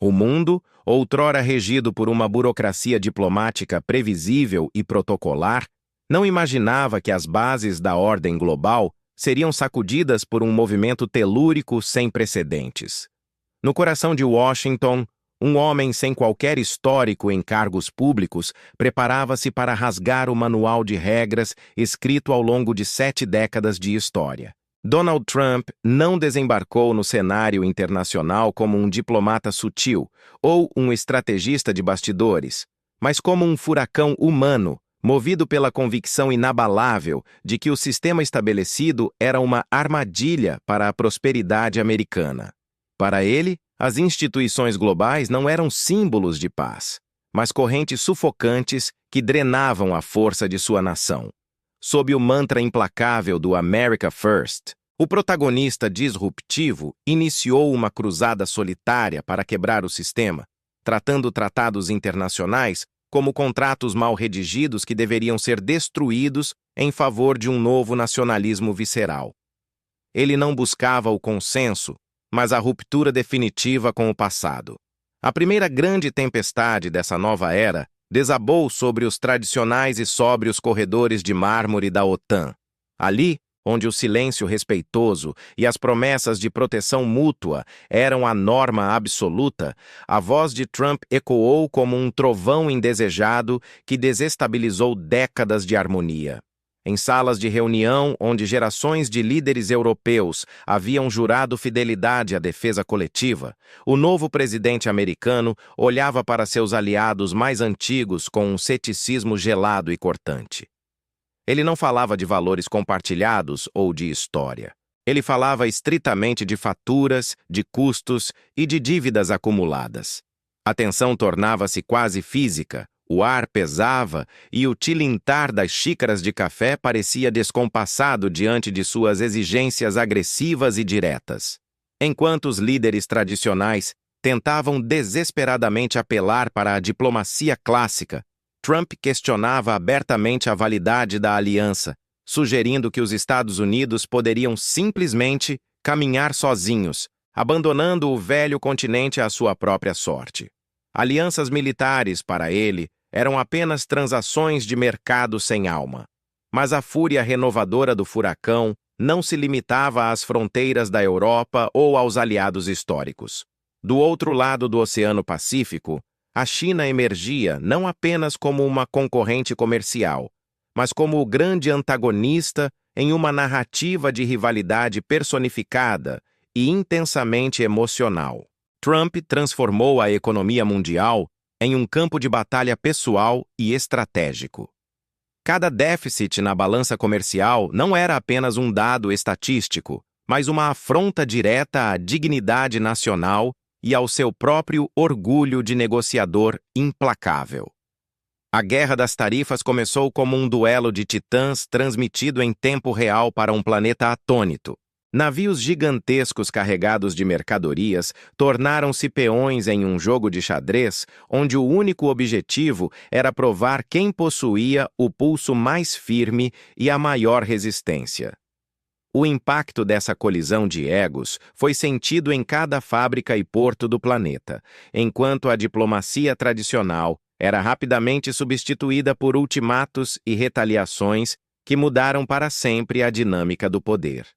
O mundo, outrora regido por uma burocracia diplomática previsível e protocolar, não imaginava que as bases da ordem global seriam sacudidas por um movimento telúrico sem precedentes. No coração de Washington, um homem sem qualquer histórico em cargos públicos preparava-se para rasgar o manual de regras escrito ao longo de 7 décadas de história. Donald Trump não desembarcou no cenário internacional como um diplomata sutil ou um estrategista de bastidores, mas como um furacão humano, movido pela convicção inabalável de que o sistema estabelecido era uma armadilha para a prosperidade americana. Para ele, as instituições globais não eram símbolos de paz, mas correntes sufocantes que drenavam a força de sua nação. Sob o mantra implacável do America First, o protagonista disruptivo iniciou uma cruzada solitária para quebrar o sistema, tratando tratados internacionais como contratos mal redigidos que deveriam ser destruídos em favor de um novo nacionalismo visceral. Ele não buscava o consenso, mas a ruptura definitiva com o passado. A primeira grande tempestade dessa nova era desabou sobre os tradicionais e sóbrios corredores de mármore da OTAN. Ali, onde o silêncio respeitoso e as promessas de proteção mútua eram a norma absoluta, a voz de Trump ecoou como um trovão indesejado que desestabilizou décadas de harmonia. Em salas de reunião onde gerações de líderes europeus haviam jurado fidelidade à defesa coletiva, o novo presidente americano olhava para seus aliados mais antigos com um ceticismo gelado e cortante. Ele não falava de valores compartilhados ou de história. Ele falava estritamente de faturas, de custos e de dívidas acumuladas. A tensão tornava-se quase física. O ar pesava e o tilintar das xícaras de café parecia descompassado diante de suas exigências agressivas e diretas. Enquanto os líderes tradicionais tentavam desesperadamente apelar para a diplomacia clássica, Trump questionava abertamente a validade da aliança, sugerindo que os Estados Unidos poderiam simplesmente caminhar sozinhos, abandonando o velho continente à sua própria sorte. Alianças militares, para ele, eram apenas transações de mercado sem alma. Mas a fúria renovadora do furacão não se limitava às fronteiras da Europa ou aos aliados históricos. Do outro lado do Oceano Pacífico, a China emergia não apenas como uma concorrente comercial, mas como o grande antagonista em uma narrativa de rivalidade personificada e intensamente emocional. Trump transformou a economia mundial em um campo de batalha pessoal e estratégico. Cada déficit na balança comercial não era apenas um dado estatístico, mas uma afronta direta à dignidade nacional e ao seu próprio orgulho de negociador implacável. A Guerra das Tarifas começou como um duelo de titãs transmitido em tempo real para um planeta atônito. Navios gigantescos carregados de mercadorias tornaram-se peões em um jogo de xadrez onde o único objetivo era provar quem possuía o pulso mais firme e a maior resistência. O impacto dessa colisão de egos foi sentido em cada fábrica e porto do planeta, enquanto a diplomacia tradicional era rapidamente substituída por ultimatos e retaliações que mudaram para sempre a dinâmica do poder.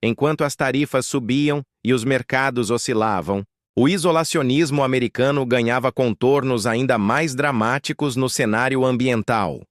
Enquanto as tarifas subiam e os mercados oscilavam, o isolacionismo americano ganhava contornos ainda mais dramáticos no cenário ambiental.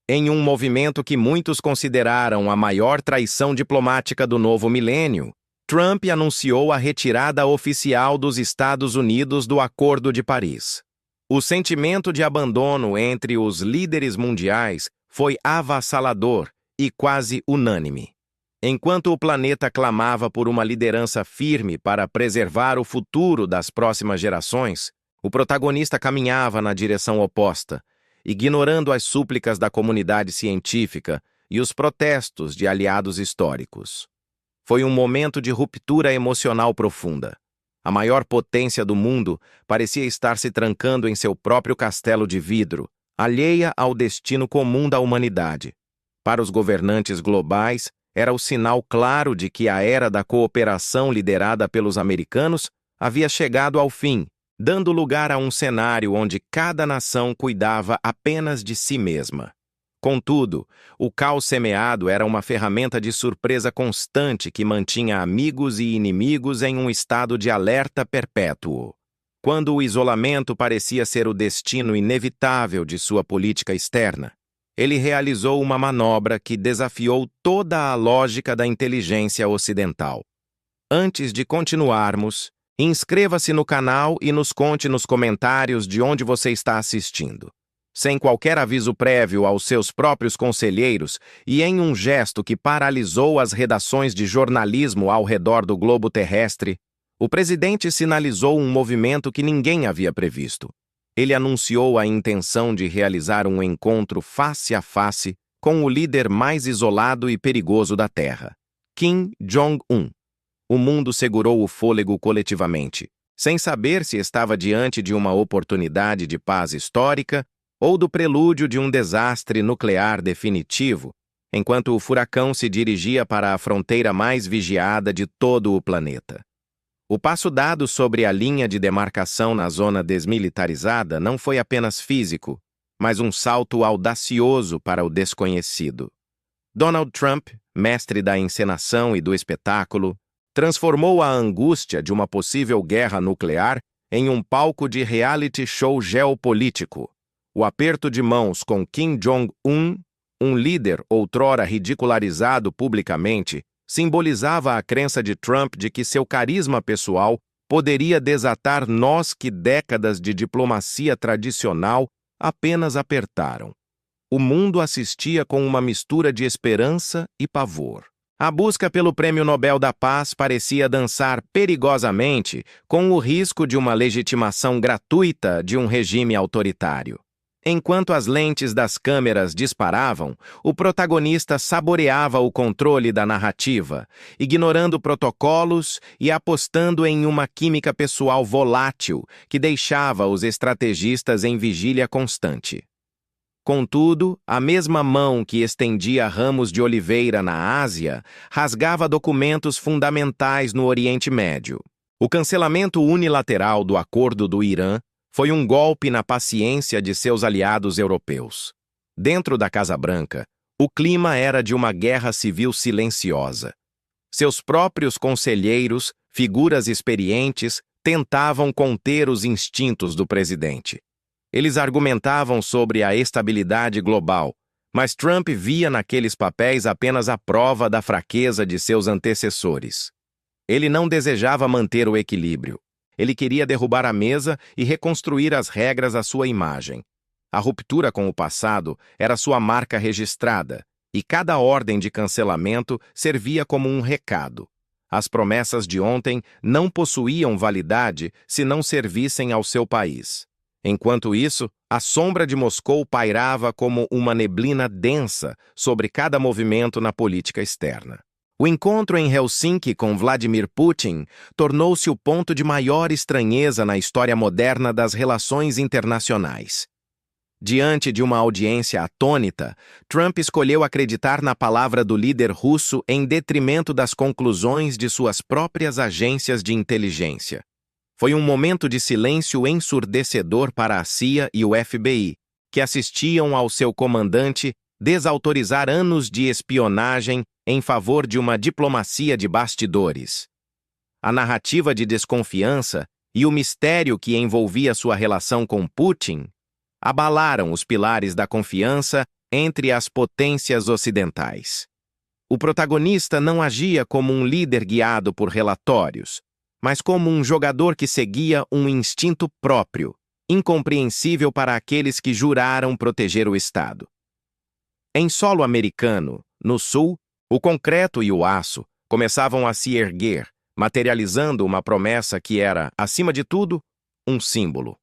Em um movimento que muitos consideraram a maior traição diplomática do novo milênio, Trump anunciou a retirada oficial dos Estados Unidos do Acordo de Paris. O sentimento de abandono entre os líderes mundiais foi avassalador e quase unânime. Enquanto o planeta clamava por uma liderança firme para preservar o futuro das próximas gerações, o protagonista caminhava na direção oposta, ignorando as súplicas da comunidade científica e os protestos de aliados históricos. Foi um momento de ruptura emocional profunda. A maior potência do mundo parecia estar se trancando em seu próprio castelo de vidro, alheia ao destino comum da humanidade. Para os governantes globais, era o sinal claro de que a era da cooperação liderada pelos americanos havia chegado ao fim dando lugar a um cenário onde cada nação cuidava apenas de si mesma. Contudo, o caos semeado era uma ferramenta de surpresa constante que mantinha amigos e inimigos em um estado de alerta perpétuo. Quando o isolamento parecia ser o destino inevitável de sua política externa, ele realizou uma manobra que desafiou toda a lógica da inteligência ocidental. Antes de continuarmos, inscreva-se no canal e nos conte nos comentários de onde você está assistindo. Sem qualquer aviso prévio aos seus próprios conselheiros e em um gesto que paralisou as redações de jornalismo ao redor do globo terrestre, o presidente sinalizou um movimento que ninguém havia previsto. Ele anunciou a intenção de realizar um encontro face a face com o líder mais isolado e perigoso da Terra, Kim Jong-un. O mundo segurou o fôlego coletivamente, sem saber se estava diante de uma oportunidade de paz histórica ou do prelúdio de um desastre nuclear definitivo, enquanto o furacão se dirigia para a fronteira mais vigiada de todo o planeta. O passo dado sobre a linha de demarcação na zona desmilitarizada não foi apenas físico, mas um salto audacioso para o desconhecido. Donald Trump, mestre da encenação e do espetáculo, transformou a angústia de uma possível guerra nuclear em um palco de reality show geopolítico. O aperto de mãos com Kim Jong-un, um líder outrora ridicularizado publicamente, simbolizava a crença de Trump de que seu carisma pessoal poderia desatar nós que décadas de diplomacia tradicional apenas apertaram. O mundo assistia com uma mistura de esperança e pavor. A busca pelo Prêmio Nobel da Paz parecia dançar perigosamente com o risco de uma legitimação gratuita de um regime autoritário. Enquanto as lentes das câmeras disparavam, o protagonista saboreava o controle da narrativa, ignorando protocolos e apostando em uma química pessoal volátil que deixava os estrategistas em vigília constante. Contudo, a mesma mão que estendia ramos de oliveira na Ásia rasgava documentos fundamentais no Oriente Médio. O cancelamento unilateral do Acordo do Irã foi um golpe na paciência de seus aliados europeus. Dentro da Casa Branca, o clima era de uma guerra civil silenciosa. Seus próprios conselheiros, figuras experientes, tentavam conter os instintos do presidente. Eles argumentavam sobre a estabilidade global, mas Trump via naqueles papéis apenas a prova da fraqueza de seus antecessores. Ele não desejava manter o equilíbrio. Ele queria derrubar a mesa e reconstruir as regras à sua imagem. A ruptura com o passado era sua marca registrada, e cada ordem de cancelamento servia como um recado. As promessas de ontem não possuíam validade se não servissem ao seu país. Enquanto isso, a sombra de Moscou pairava como uma neblina densa sobre cada movimento na política externa. O encontro em Helsinki com Vladimir Putin tornou-se o ponto de maior estranheza na história moderna das relações internacionais. Diante de uma audiência atônita, Trump escolheu acreditar na palavra do líder russo em detrimento das conclusões de suas próprias agências de inteligência. Foi um momento de silêncio ensurdecedor para a CIA e o FBI, que assistiam ao seu comandante desautorizar anos de espionagem em favor de uma diplomacia de bastidores. A narrativa de desconfiança e o mistério que envolvia sua relação com Putin abalaram os pilares da confiança entre as potências ocidentais. O protagonista não agia como um líder guiado por relatórios, mas como um jogador que seguia um instinto próprio, incompreensível para aqueles que juraram proteger o Estado. Em solo americano, no sul, o concreto e o aço começavam a se erguer, materializando uma promessa que era, acima de tudo, um símbolo.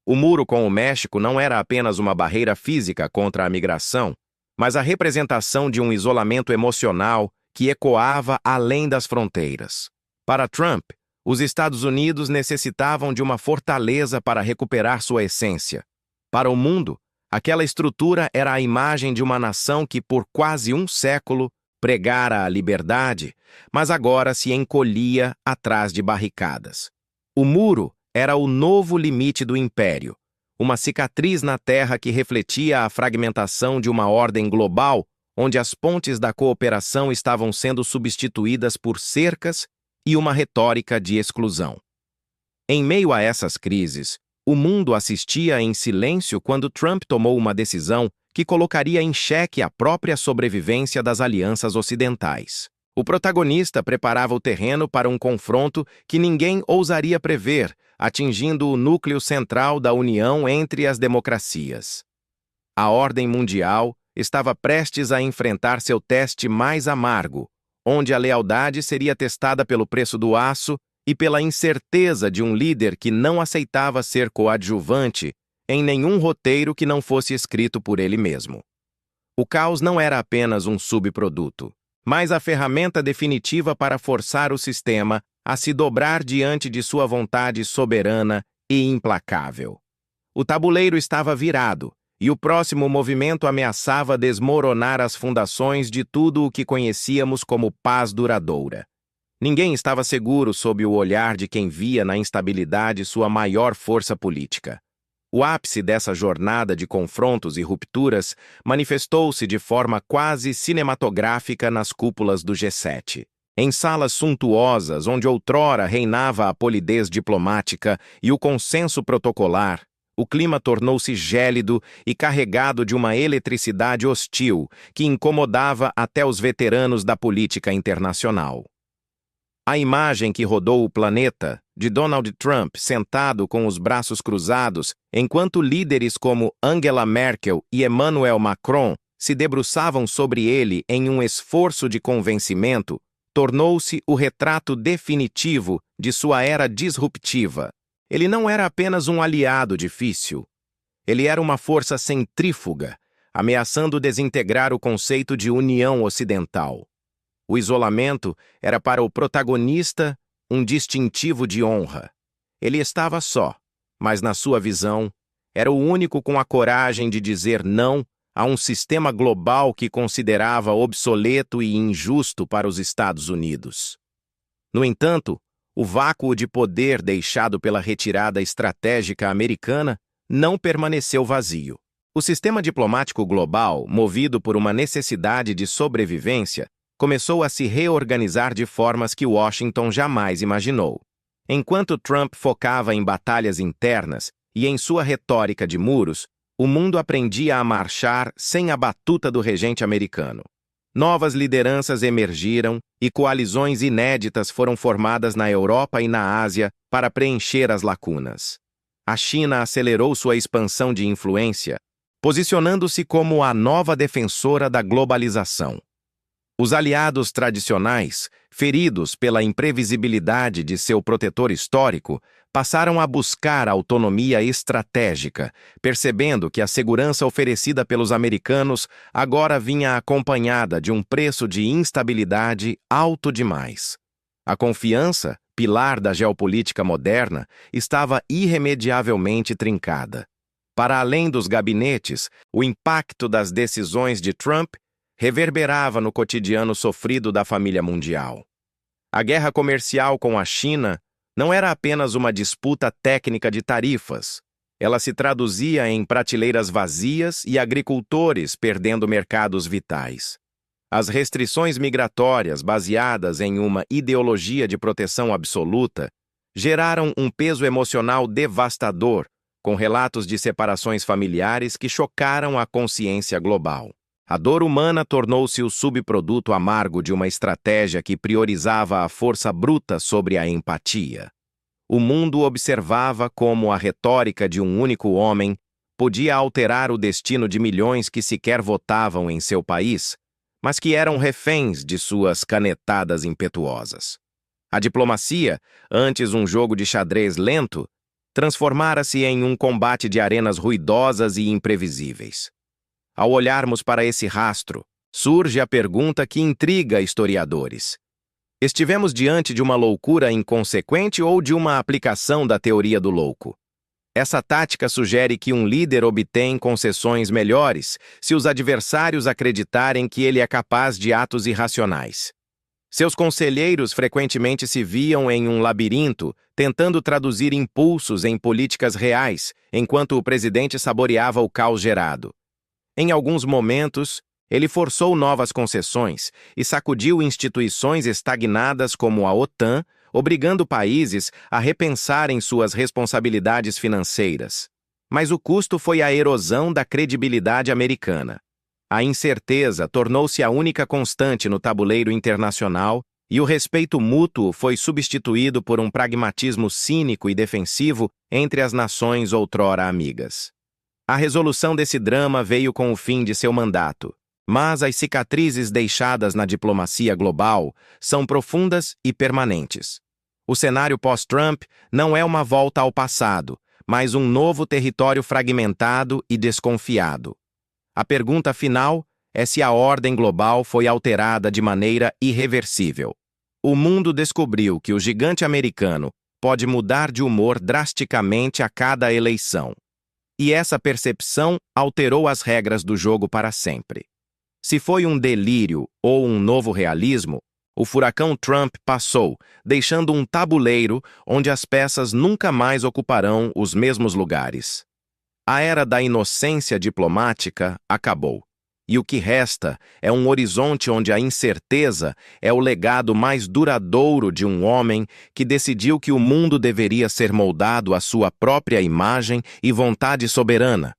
O muro com o México não era apenas uma barreira física contra a migração, mas a representação de um isolamento emocional que ecoava além das fronteiras. Para Trump, os Estados Unidos necessitavam de uma fortaleza para recuperar sua essência. Para o mundo, aquela estrutura era a imagem de uma nação que por quase um século pregara a liberdade, mas agora se encolhia atrás de barricadas. O muro era o novo limite do império, uma cicatriz na terra que refletia a fragmentação de uma ordem global onde as pontes da cooperação estavam sendo substituídas por cercas e uma retórica de exclusão. Em meio a essas crises, o mundo assistia em silêncio quando Trump tomou uma decisão que colocaria em xeque a própria sobrevivência das alianças ocidentais. O protagonista preparava o terreno para um confronto que ninguém ousaria prever, atingindo o núcleo central da união entre as democracias. A ordem mundial estava prestes a enfrentar seu teste mais amargo, onde a lealdade seria testada pelo preço do aço e pela incerteza de um líder que não aceitava ser coadjuvante em nenhum roteiro que não fosse escrito por ele mesmo. O caos não era apenas um subproduto, mas a ferramenta definitiva para forçar o sistema a se dobrar diante de sua vontade soberana e implacável. O tabuleiro estava virado, e o próximo movimento ameaçava desmoronar as fundações de tudo o que conhecíamos como paz duradoura. Ninguém estava seguro sob o olhar de quem via na instabilidade sua maior força política. O ápice dessa jornada de confrontos e rupturas manifestou-se de forma quase cinematográfica nas cúpulas do G7. Em salas suntuosas, onde outrora reinava a polidez diplomática e o consenso protocolar, o clima tornou-se gélido e carregado de uma eletricidade hostil que incomodava até os veteranos da política internacional. A imagem que rodou o planeta, de Donald Trump sentado com os braços cruzados, enquanto líderes como Angela Merkel e Emmanuel Macron se debruçavam sobre ele em um esforço de convencimento, tornou-se o retrato definitivo de sua era disruptiva. Ele não era apenas um aliado difícil. Ele era uma força centrífuga, ameaçando desintegrar o conceito de União Ocidental. O isolamento era para o protagonista um distintivo de honra. Ele estava só, mas na sua visão, era o único com a coragem de dizer não a um sistema global que considerava obsoleto e injusto para os Estados Unidos. No entanto, o vácuo de poder deixado pela retirada estratégica americana não permaneceu vazio. O sistema diplomático global, movido por uma necessidade de sobrevivência, começou a se reorganizar de formas que Washington jamais imaginou. Enquanto Trump focava em batalhas internas e em sua retórica de muros, o mundo aprendia a marchar sem a batuta do regente americano. Novas lideranças emergiram e coalizões inéditas foram formadas na Europa e na Ásia para preencher as lacunas. A China acelerou sua expansão de influência, posicionando-se como a nova defensora da globalização. Os aliados tradicionais, feridos pela imprevisibilidade de seu protetor histórico, passaram a buscar autonomia estratégica, percebendo que a segurança oferecida pelos americanos agora vinha acompanhada de um preço de instabilidade alto demais. A confiança, pilar da geopolítica moderna, estava irremediavelmente trincada. Para além dos gabinetes, o impacto das decisões de Trump reverberava no cotidiano sofrido da família mundial. A guerra comercial com a China não era apenas uma disputa técnica de tarifas. Ela se traduzia em prateleiras vazias e agricultores perdendo mercados vitais. As restrições migratórias baseadas em uma ideologia de proteção absoluta geraram um peso emocional devastador, com relatos de separações familiares que chocaram a consciência global. A dor humana tornou-se o subproduto amargo de uma estratégia que priorizava a força bruta sobre a empatia. O mundo observava como a retórica de um único homem podia alterar o destino de milhões que sequer votavam em seu país, mas que eram reféns de suas canetadas impetuosas. A diplomacia, antes um jogo de xadrez lento, transformara-se em um combate de arenas ruidosas e imprevisíveis. Ao olharmos para esse rastro, surge a pergunta que intriga historiadores. Estivemos diante de uma loucura inconsequente ou de uma aplicação da teoria do louco? Essa tática sugere que um líder obtém concessões melhores se os adversários acreditarem que ele é capaz de atos irracionais. Seus conselheiros frequentemente se viam em um labirinto tentando traduzir impulsos em políticas reais, enquanto o presidente saboreava o caos gerado. Em alguns momentos, ele forçou novas concessões e sacudiu instituições estagnadas como a OTAN, obrigando países a repensarem suas responsabilidades financeiras. Mas o custo foi a erosão da credibilidade americana. A incerteza tornou-se a única constante no tabuleiro internacional e o respeito mútuo foi substituído por um pragmatismo cínico e defensivo entre as nações outrora amigas. A resolução desse drama veio com o fim de seu mandato, mas as cicatrizes deixadas na diplomacia global são profundas e permanentes. O cenário pós-Trump não é uma volta ao passado, mas um novo território fragmentado e desconfiado. A pergunta final é se a ordem global foi alterada de maneira irreversível. O mundo descobriu que o gigante americano pode mudar de humor drasticamente a cada eleição. E essa percepção alterou as regras do jogo para sempre. Se foi um delírio ou um novo realismo, o furacão Trump passou, deixando um tabuleiro onde as peças nunca mais ocuparão os mesmos lugares. A era da inocência diplomática acabou. E o que resta é um horizonte onde a incerteza é o legado mais duradouro de um homem que decidiu que o mundo deveria ser moldado à sua própria imagem e vontade soberana.